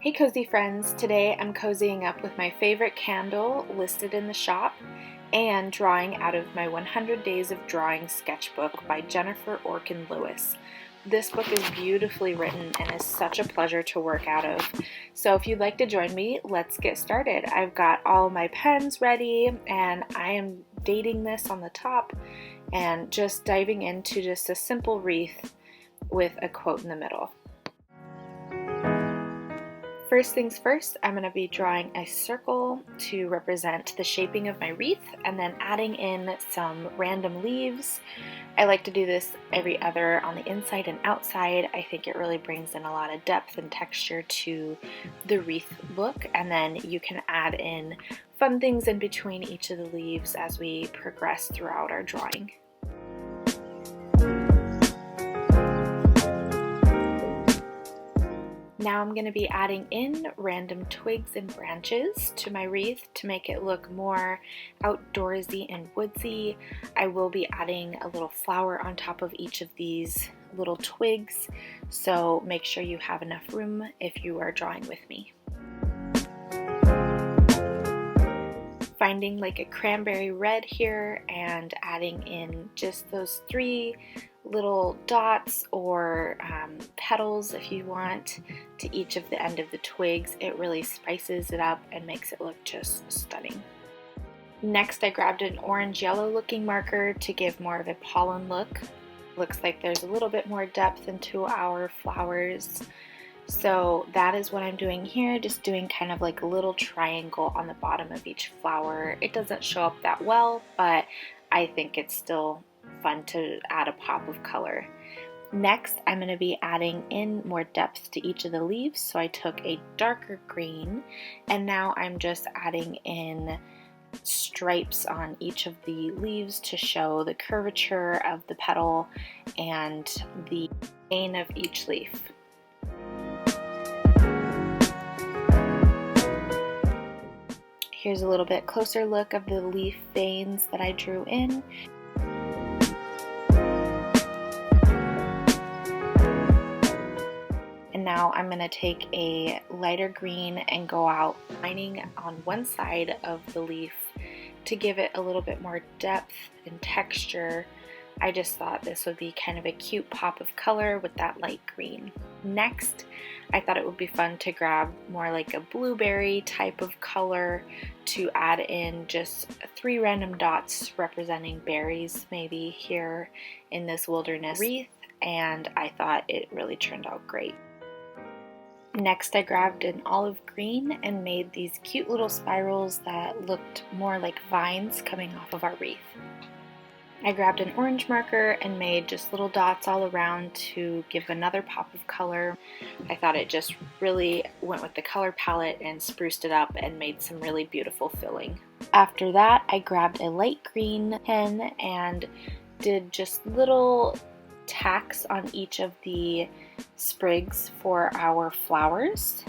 Hey cozy friends, today I'm cozying up with my favorite candle listed in the shop and drawing out of my 100 Days of Drawing sketchbook by Jennifer Orkin Lewis. This book is beautifully written and is such a pleasure to work out of. So if you'd like to join me, let's get started. I've got all my pens ready and I am dating this on the top and just diving into just a simple wreath with a quote in the middle. First things first, I'm going to be drawing a circle to represent the shaping of my wreath and then adding in some random leaves. I like to do this every other on the inside and outside. I think it really brings in a lot of depth and texture to the wreath look, and then you can add in fun things in between each of the leaves as we progress throughout our drawing. Now I'm going to be adding in random twigs and branches to my wreath to make it look more outdoorsy and woodsy. I will be adding a little flower on top of each of these little twigs, so make sure you have enough room if you are drawing with me. Finding like a cranberry red here and adding in just those three little dots or petals if you want to each of the end of the twigs. It really spices it up and makes it look just stunning. Next, I grabbed an orange yellow looking marker to give more of a pollen look. Looks like there's a little bit more depth into our flowers. So that is what I'm doing here, just doing kind of like a little triangle on the bottom of each flower. It doesn't show up that well, but I think it's still fun to add a pop of color. Next, I'm going to be adding in more depth to each of the leaves. So I took a darker green and now I'm just adding in stripes on each of the leaves to show the curvature of the petal and the vein of each leaf. Here's a little bit closer look of the leaf veins that I drew in. And now I'm going to take a lighter green and go out lining on one side of the leaf to give it a little bit more depth and texture. I just thought this would be kind of a cute pop of color with that light green. Next, I thought it would be fun to grab more like a blueberry type of color to add in just three random dots representing berries maybe here in this wilderness wreath, and I thought it really turned out great. Next, I grabbed an olive green and made these cute little spirals that looked more like vines coming off of our wreath. I grabbed an orange marker and made just little dots all around to give another pop of color. I thought it just really went with the color palette and spruced it up and made some really beautiful filling. After that, I grabbed a light green pen and did just little tacks on each of the sprigs for our flowers.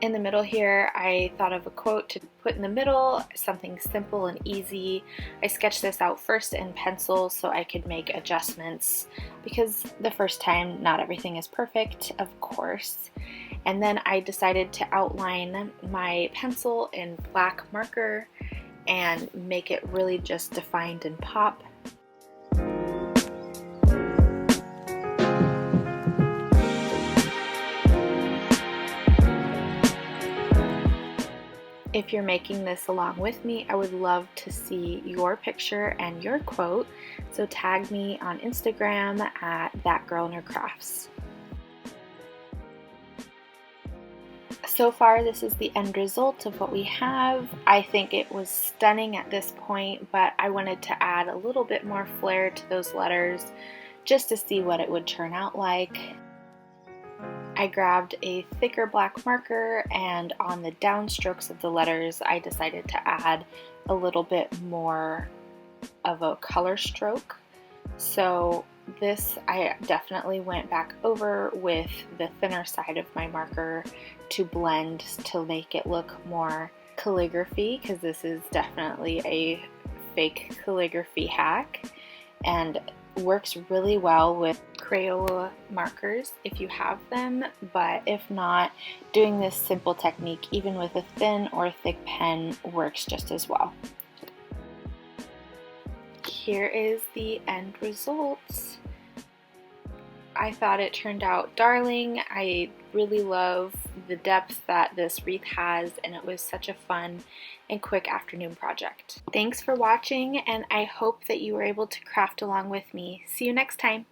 In the middle here, I thought of a quote to put in the middle, something simple and easy. I sketched this out first in pencil so I could make adjustments because the first time not everything is perfect, of course. And then I decided to outline my pencil in black marker and make it really just defined and pop. If you're making this along with me, I would love to see your picture and your quote, so tag me on Instagram at thatgirlinhercrafts. So far, this is the end result of what we have. I think it was stunning at this point, but I wanted to add a little bit more flair to those letters just to see what it would turn out like. I grabbed a thicker black marker and on the downstrokes of the letters I decided to add a little bit more of a color stroke. So this I definitely went back over with the thinner side of my marker to blend to make it look more calligraphy, because this is definitely a fake calligraphy hack and works really well with Crayola markers if you have them, but if not, doing this simple technique even with a thin or thick pen works just as well. Here is the end results. I thought it turned out darling. I really love the depth that this wreath has, and it was such a fun and quick afternoon project. Thanks for watching, and I hope that you were able to craft along with me. See you next time.